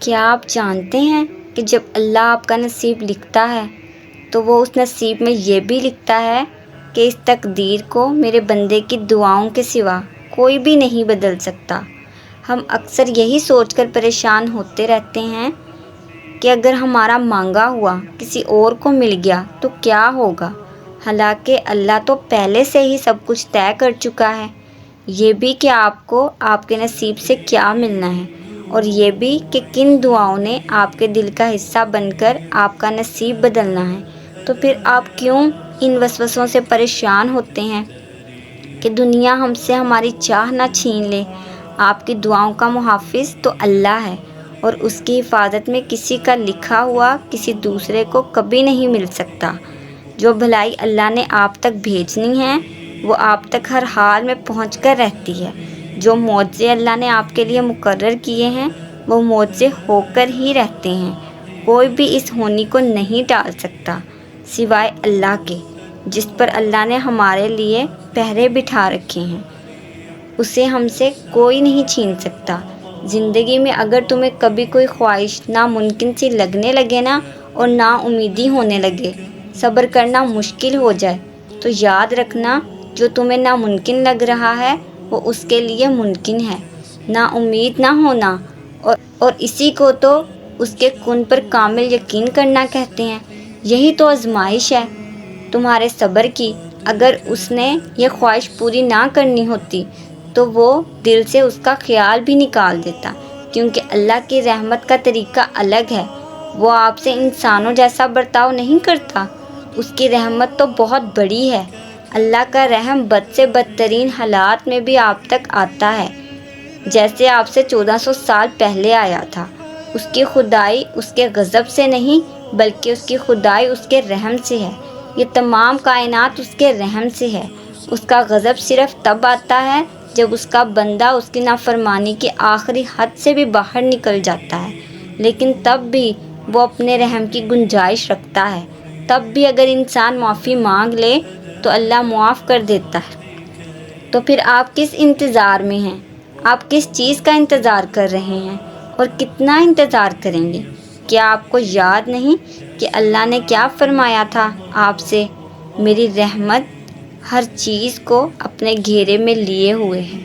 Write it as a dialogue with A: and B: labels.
A: کیا آپ جانتے ہیں کہ جب اللہ آپ کا نصیب لکھتا ہے تو وہ اس نصیب میں یہ بھی لکھتا ہے کہ اس تقدیر کو میرے بندے کی دعاؤں کے سوا کوئی بھی نہیں بدل سکتا۔ ہم اکثر یہی سوچ کر پریشان ہوتے رہتے ہیں کہ اگر ہمارا مانگا ہوا کسی اور کو مل گیا تو کیا ہوگا، حالانکہ اللہ تو پہلے سے ہی سب کچھ طے کر چکا ہے۔ یہ بھی کہ آپ کو آپ کے نصیب سے کیا ملنا ہے، اور یہ بھی کہ کن دعاؤں نے آپ کے دل کا حصہ بن کر آپ کا نصیب بدلنا ہے۔ تو پھر آپ کیوں ان وسوسوں سے پریشان ہوتے ہیں کہ دنیا ہم سے ہماری چاہ نہ چھین لے؟ آپ کی دعاؤں کا محافظ تو اللہ ہے، اور اس کی حفاظت میں کسی کا لکھا ہوا کسی دوسرے کو کبھی نہیں مل سکتا۔ جو بھلائی اللہ نے آپ تک بھیجنی ہے وہ آپ تک ہر حال میں پہنچ کر رہتی ہے۔ جو معجزے اللہ نے آپ کے لیے مقرر کیے ہیں وہ معجزے ہو کر ہی رہتے ہیں۔ کوئی بھی اس ہونی کو نہیں ٹال سکتا سوائے اللہ کے، جس پر اللہ نے ہمارے لیے پہرے بٹھا رکھے ہیں۔ اسے ہم سے کوئی نہیں چھین سکتا۔ زندگی میں اگر تمہیں کبھی کوئی خواہش ناممکن سی لگنے لگے نا، اور نا امیدی ہونے لگے، صبر کرنا مشکل ہو جائے، تو یاد رکھنا جو تمہیں ناممکن لگ رہا ہے وہ اس کے لیے ممکن ہے۔ نا امید نہ ہونا اور اسی کو تو اس کے کن پر کامل یقین کرنا کہتے ہیں۔ یہی تو آزمائش ہے تمہارے صبر کی۔ اگر اس نے یہ خواہش پوری نہ کرنی ہوتی تو وہ دل سے اس کا خیال بھی نکال دیتا، کیونکہ اللہ کی رحمت کا طریقہ الگ ہے۔ وہ آپ سے انسانوں جیسا برتاؤ نہیں کرتا۔ اس کی رحمت تو بہت بڑی ہے۔ اللہ کا رحم بد سے بدترین حالات میں بھی آپ تک آتا ہے، جیسے آپ سے 1400 سال پہلے آیا تھا۔ اس کی خدائی اس کے غضب سے نہیں بلکہ اس کی خدائی اس کے رحم سے ہے۔ یہ تمام کائنات اس کے رحم سے ہے۔ اس کا غضب صرف تب آتا ہے جب اس کا بندہ اس کی نافرمانی کی آخری حد سے بھی باہر نکل جاتا ہے، لیکن تب بھی وہ اپنے رحم کی گنجائش رکھتا ہے۔ تب بھی اگر انسان معافی مانگ لے تو اللہ معاف کر دیتا ہے۔ تو پھر آپ کس انتظار میں ہیں؟ آپ کس چیز کا انتظار کر رہے ہیں اور کتنا انتظار کریں گے؟ کیا آپ کو یاد نہیں کہ اللہ نے کیا فرمایا تھا آپ سے؟ میری رحمت ہر چیز کو اپنے گھیرے میں لیے ہوئے ہے۔